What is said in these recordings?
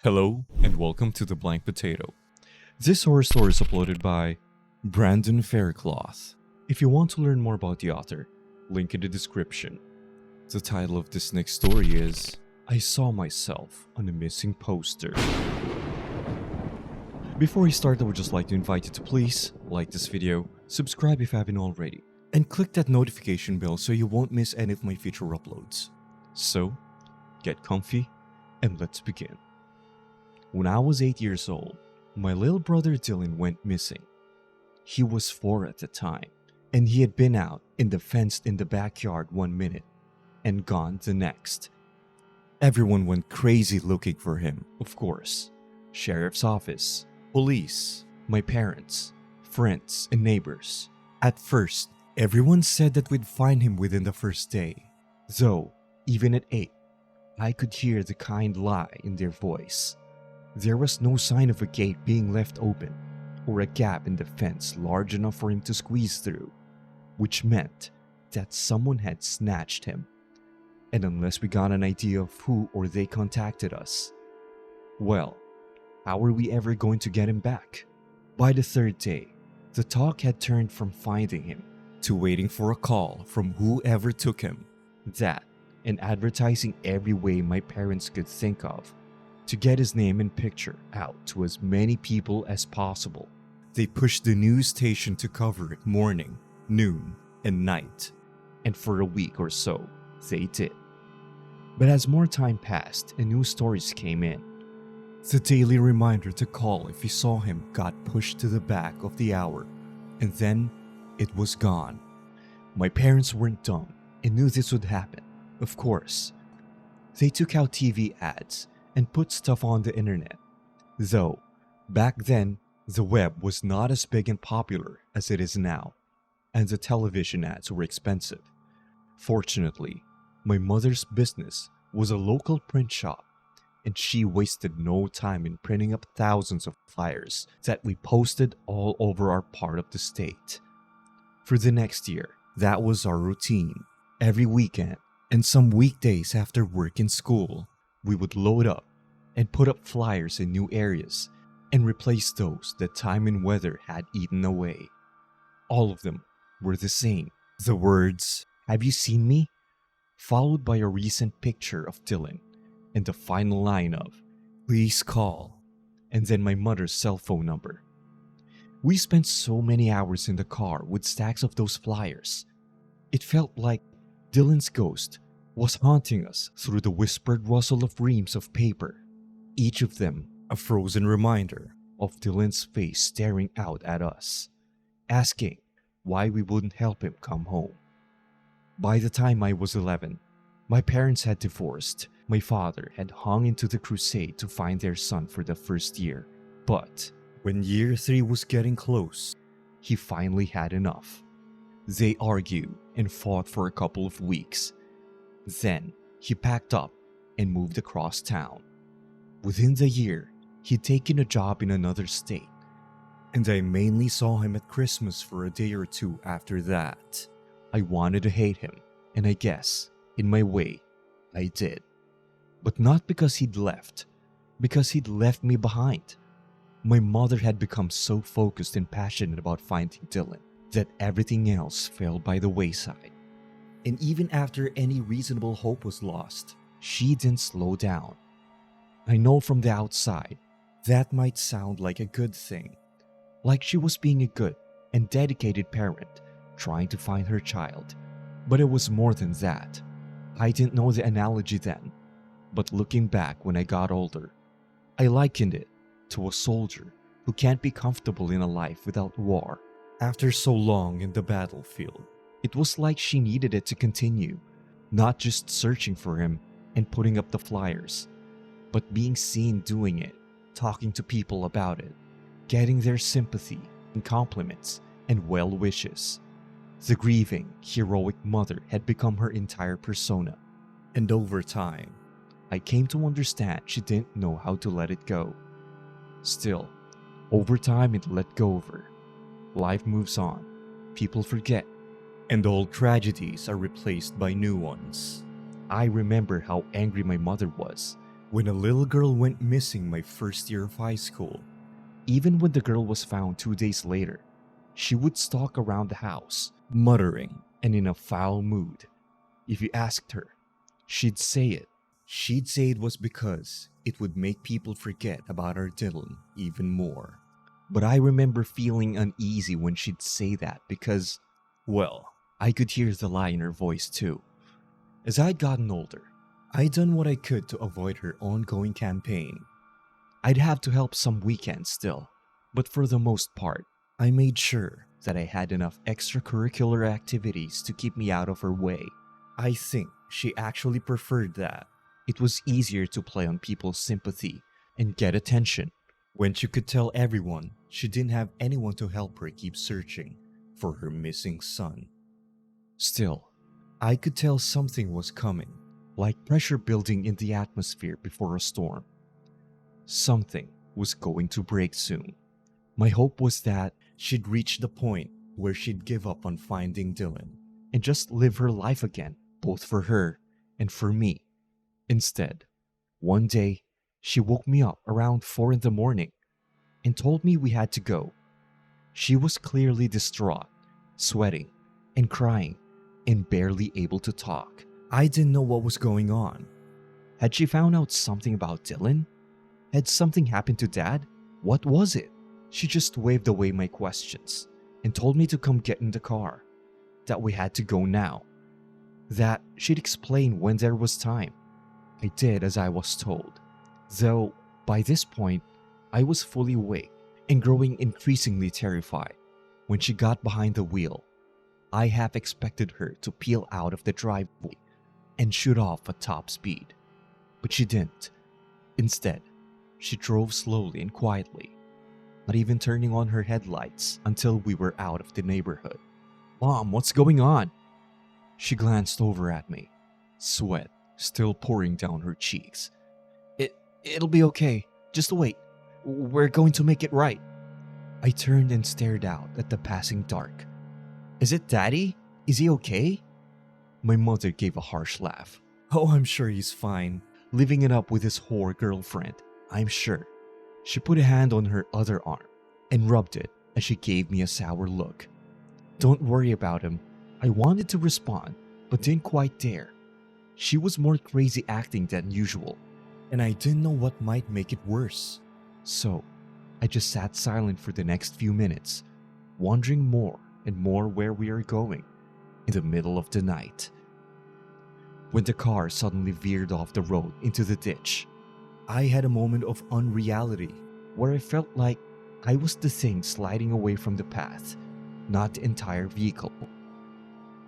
Hello, and welcome to The Blank Potato. This horror story is uploaded by Brandon Faircloth. If you want to learn more about the author, link in the description. The title of this next story is I Saw Myself on a Missing Poster. Before we start, I would just like to invite you to please like this video, subscribe if you haven't already, and click that notification bell so you won't miss any of my future uploads. So, get comfy and let's begin. When I was 8 years old, my little brother Dylan went missing. He was 4 at the time, and he had been out in the fence in the backyard 1 minute and gone the next. Everyone went crazy looking for him, of course. Sheriff's office, police, my parents, friends, and neighbors. At first, everyone said that we'd find him within the first day. Though, even at 8, I could hear the kind lie in their voice. There was no sign of a gate being left open or a gap in the fence large enough for him to squeeze through, which meant that someone had snatched him. And unless we got an idea of who or they contacted us, well, how are we ever going to get him back? By the 3rd day, the talk had turned from finding him to waiting for a call from whoever took him. That, and advertising every way my parents could think of to get his name and picture out to as many people as possible. They pushed the news station to cover it morning, noon, and night, and for a week or so, they did. But as more time passed and new stories came in, the daily reminder to call if you saw him got pushed to the back of the hour, and then it was gone. My parents weren't dumb and knew this would happen, of course. They took out TV ads and put stuff on the internet. Though, back then, the web was not as big and popular as it is now, and the television ads were expensive. Fortunately, my mother's business was a local print shop, and she wasted no time in printing up thousands of flyers that we posted all over our part of the state. For the next year, that was our routine. Every weekend, and some weekdays after work and school, we would load up and put up flyers in new areas and replace those that time and weather had eaten away. All of them were the same. The words, "Have you seen me?" followed by a recent picture of Dylan and the final line of, "Please call," and then my mother's cell phone number. We spent so many hours in the car with stacks of those flyers. It felt like Dylan's ghost was haunting us through the whispered rustle of reams of paper, each of them a frozen reminder of Dylan's face staring out at us, asking why we wouldn't help him come home. By the time I was 11, my parents had divorced. My father had hung into the crusade to find their son for the first year, but when year 3 was getting close, he finally had enough. They argued and fought for a couple of weeks. Then, he packed up and moved across town. Within the year, he'd taken a job in another state, and I mainly saw him at Christmas for a day or two after that. I wanted to hate him, and I guess, in my way, I did. But not because he'd left, because he'd left me behind. My mother had become so focused and passionate about finding Dylan that everything else fell by the wayside. And even after any reasonable hope was lost, she didn't slow down. I know from the outside, that might sound like a good thing. Like she was being a good and dedicated parent trying to find her child. But it was more than that. I didn't know the analogy then, but looking back when I got older, I likened it to a soldier who can't be comfortable in a life without war. After so long in the battlefield, it was like she needed it to continue, not just searching for him and putting up the flyers, but being seen doing it, talking to people about it, getting their sympathy and compliments and well wishes. The grieving, heroic mother had become her entire persona, and over time, I came to understand she didn't know how to let it go. Still, over time it let go of her. Life moves on, people forget, and old tragedies are replaced by new ones. I remember how angry my mother was when a little girl went missing my first year of high school. Even when the girl was found 2 days later, she would stalk around the house, muttering and in a foul mood. If you asked her, she'd say it. She'd say it was because it would make people forget about our Dylan even more. But I remember feeling uneasy when she'd say that because, well, I could hear the lie in her voice too. As I'd gotten older, I'd done what I could to avoid her ongoing campaign. I'd have to help some weekends still, but for the most part, I made sure that I had enough extracurricular activities to keep me out of her way. I think she actually preferred that. It was easier to play on people's sympathy and get attention when she could tell everyone she didn't have anyone to help her keep searching for her missing son. Still, I could tell something was coming, like pressure building in the atmosphere before a storm. Something was going to break soon. My hope was that she'd reach the point where she'd give up on finding Dylan and just live her life again, both for her and for me. Instead, one day, she woke me up around 4 a.m. and told me we had to go. She was clearly distraught, sweating and crying, and barely able to talk. I didn't know what was going on. Had she found out something about Dylan? Had something happened to Dad? What was it? She just waved away my questions and told me to come get in the car, that we had to go now, that she'd explain when there was time. I did as I was told, though by this point, I was fully awake and growing increasingly terrified. When she got behind the wheel, I half expected her to peel out of the driveway and shoot off at top speed, but she didn't. Instead, she drove slowly and quietly, not even turning on her headlights until we were out of the neighborhood. "Mom, what's going on?" She glanced over at me, sweat still pouring down her cheeks. It'll be okay. Just wait. We're going to make it right." I turned and stared out at the passing dark. "Is it Daddy? Is he okay?" My mother gave a harsh laugh. "Oh, I'm sure he's fine. Living it up with his whore girlfriend, I'm sure." She put a hand on her other arm and rubbed it as she gave me a sour look. "Don't worry about him." I wanted to respond, but didn't quite dare. She was more crazy acting than usual, and I didn't know what might make it worse. So, I just sat silent for the next few minutes, wondering more and more where we are going in the middle of the night. When the car suddenly veered off the road into the ditch, I had a moment of unreality where I felt like I was the thing sliding away from the path, not the entire vehicle.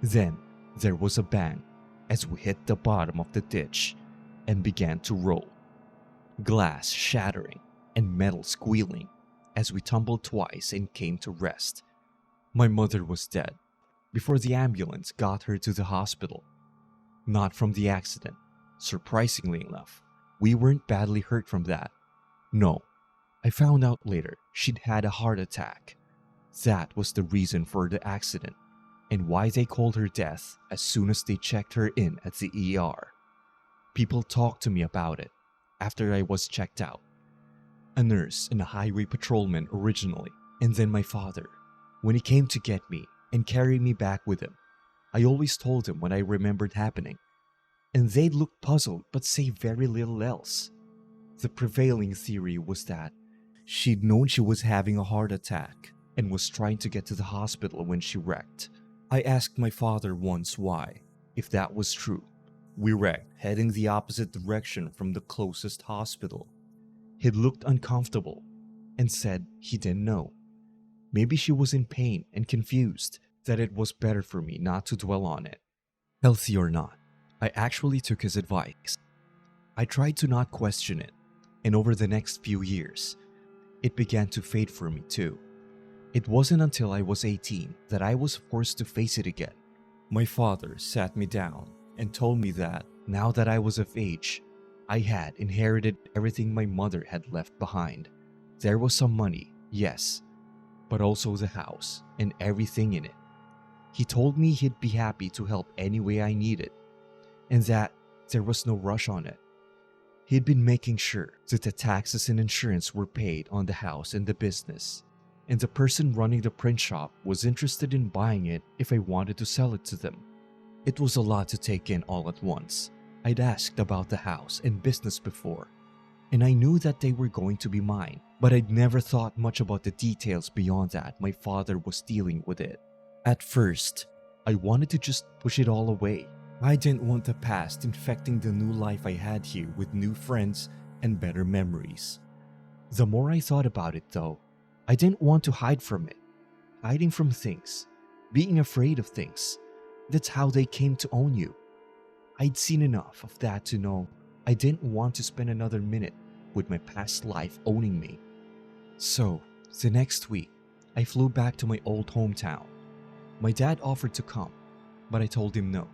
Then there was a bang as we hit the bottom of the ditch and began to roll, glass shattering and metal squealing as we tumbled twice and came to rest. My mother was dead before the ambulance got her to the hospital. Not from the accident, surprisingly enough. We weren't badly hurt from that. No, I found out later she'd had a heart attack. That was the reason for the accident and why they called her death as soon as they checked her in at the ER. People talked to me about it after I was checked out. A nurse and a highway patrolman originally, and then my father, when he came to get me and carry me back with him. I always told him what I remembered happening, and they'd look puzzled but say very little else. The prevailing theory was that she'd known she was having a heart attack and was trying to get to the hospital when she wrecked. I asked my father once why, if that was true. We wrecked, heading the opposite direction from the closest hospital. He looked uncomfortable and said he didn't know. Maybe she was in pain and confused, that it was better for me not to dwell on it. Healthy or not, I actually took his advice. I tried to not question it, and over the next few years, it began to fade for me too. It wasn't until I was 18 that I was forced to face it again. My father sat me down and told me that now that I was of age, I had inherited everything my mother had left behind. There was some money, yes, but also the house and everything in it. He told me he'd be happy to help any way I needed, and that there was no rush on it. He'd been making sure that the taxes and insurance were paid on the house and the business, and the person running the print shop was interested in buying it if I wanted to sell it to them. It was a lot to take in all at once. I'd asked about the house and business before, and I knew that they were going to be mine, but I'd never thought much about the details beyond that my father was dealing with it. At first, I wanted to just push it all away. I didn't want the past infecting the new life I had here with new friends and better memories. The more I thought about it though, I didn't want to hide from it. Hiding from things, being afraid of things, that's how they came to own you. I'd seen enough of that to know I didn't want to spend another minute with my past life owning me. So, the next week, I flew back to my old hometown. My dad offered to come, but I told him no.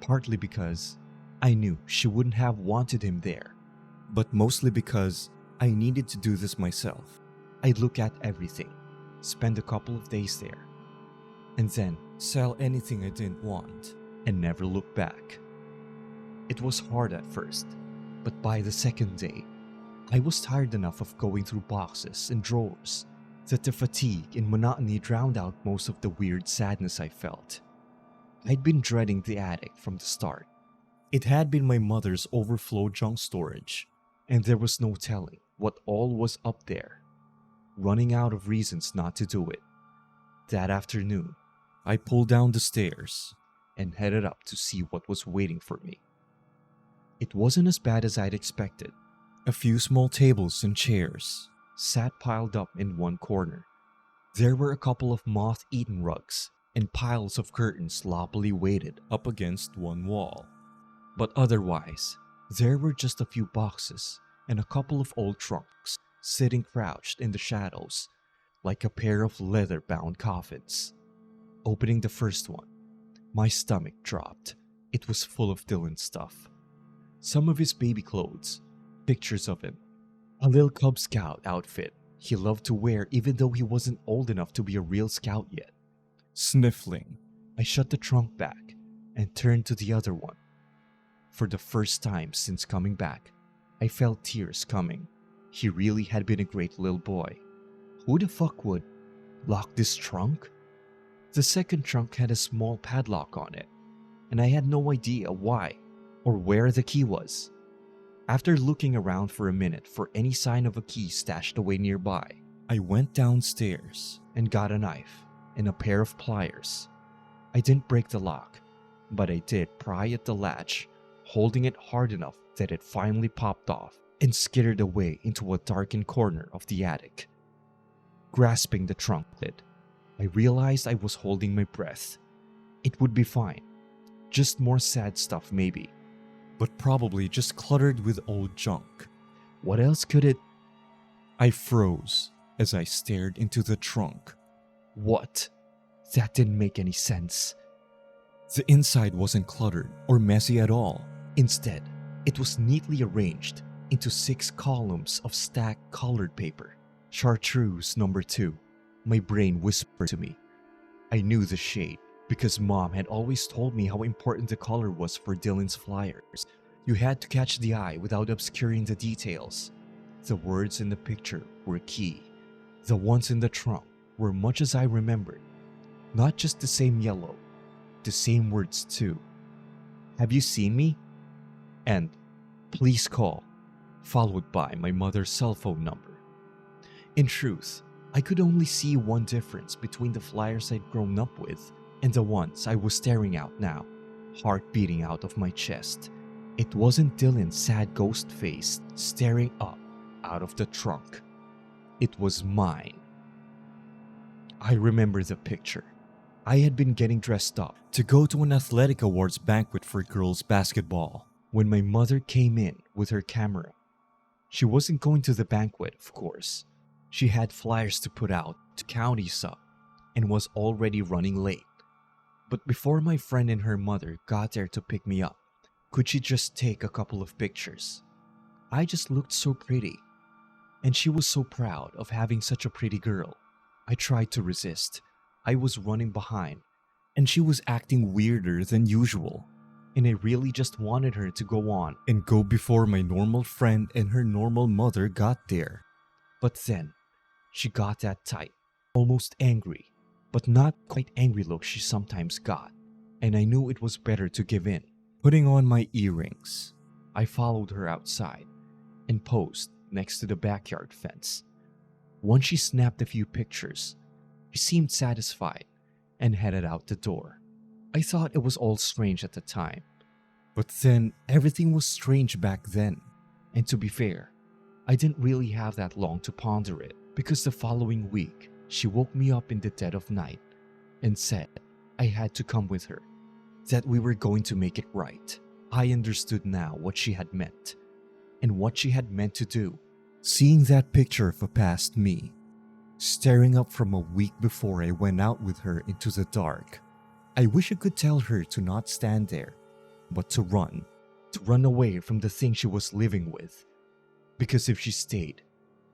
Partly because I knew she wouldn't have wanted him there, but mostly because I needed to do this myself. I'd look at everything, spend a couple of days there, and then sell anything I didn't want and never look back. It was hard at first, but by the second day, I was tired enough of going through boxes and drawers that the fatigue and monotony drowned out most of the weird sadness I felt. I'd been dreading the attic from the start. It had been my mother's overflow junk storage, and there was no telling what all was up there. Running out of reasons not to do it. That afternoon, I pulled down the stairs and headed up to see what was waiting for me. It wasn't as bad as I'd expected. A few small tables and chairs sat piled up in one corner. There were a couple of moth-eaten rugs and piles of curtains sloppily weighted up against one wall. But otherwise, there were just a few boxes and a couple of old trunks sitting crouched in the shadows like a pair of leather-bound coffins. Opening the first one, my stomach dropped. It was full of Dylan's stuff. Some of his baby clothes, pictures of him, a little Cub Scout outfit he loved to wear even though he wasn't old enough to be a real scout yet. Sniffling, I shut the trunk back and turned to the other one. For the first time since coming back, I felt tears coming. He really had been a great little boy. Who the fuck would lock this trunk? The second trunk had a small padlock on it, and I had no idea why or where the key was. After looking around for a minute for any sign of a key stashed away nearby, I went downstairs and got a knife and a pair of pliers. I didn't break the lock, but I did pry at the latch, holding it hard enough that it finally popped off and skittered away into a darkened corner of the attic. Grasping the trunk lid, I realized I was holding my breath. It would be fine. Just more sad stuff maybe, but probably just cluttered with old junk. What else could it? I froze as I stared into the trunk. What? That didn't make any sense. The inside wasn't cluttered or messy at all. Instead, it was neatly arranged into 6 columns of stacked colored paper. Chartreuse number 2. My brain whispered to me. I knew the shade because Mom had always told me how important the color was for Dylan's flyers. You had to catch the eye without obscuring the details. The words in the picture were key. The ones in the trunk were much as I remembered. Not just the same yellow, the same words too. Have you seen me? And please call, followed by my mother's cell phone number. In truth, I could only see one difference between the flyers I'd grown up with and the ones I was staring at now, heart beating out of my chest. It wasn't Dylan's sad ghost face staring up out of the trunk. It was mine. I remember the picture. I had been getting dressed up to go to an athletic awards banquet for girls basketball when my mother came in with her camera. She wasn't going to the banquet, of course. She had flyers to put out to counties up and was already running late. But before my friend and her mother got there to pick me up, could she just take a couple of pictures? I just looked so pretty, and she was so proud of having such a pretty girl. I tried to resist. I was running behind, and she was acting weirder than usual. and I really just wanted her to go on and go before my normal friend and her normal mother got there. But then, she got that tight, almost angry, but not quite angry look she sometimes got, and I knew it was better to give in. Putting on my earrings, I followed her outside and posed next to the backyard fence. Once she snapped a few pictures, she seemed satisfied and headed out the door. I thought it was all strange at the time, but then everything was strange back then. And to be fair, I didn't really have that long to ponder it, because the following week, she woke me up in the dead of night and said I had to come with her, that we were going to make it right. I understood now what she had meant and what she had meant to do. Seeing that picture of a past me, staring up from a week before I went out with her into the dark, I wish I could tell her to not stand there, but to run away from the thing she was living with. Because if she stayed,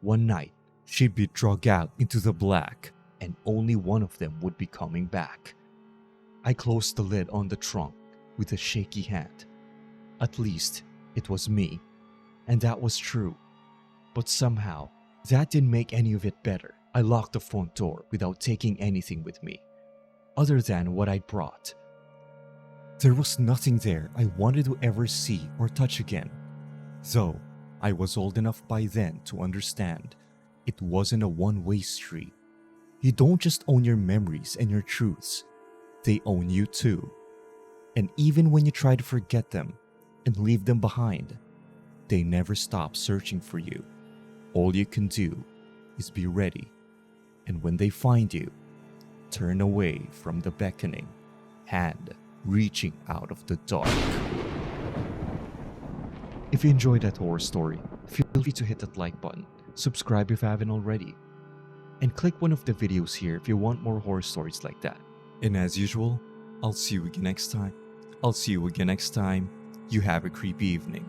one night she'd be dragged out into the black and only one of them would be coming back. I closed the lid on the trunk with a shaky hand. At least it was me, and that was true. But somehow, that didn't make any of it better. I locked the front door without taking anything with me, other than what I'd brought. There was nothing there I wanted to ever see or touch again, though I was old enough by then to understand it wasn't a one-way street. You don't just own your memories and your truths, they own you too. And even when you try to forget them and leave them behind, they never stop searching for you. All you can do is be ready, and when they find you, turn away from the beckoning hand reaching out of the dark. If you enjoyed that horror story, feel free to hit that like button, subscribe if you haven't already, and click one of the videos here if you want more horror stories like that. And as usual, I'll see you again next time. You have a creepy evening.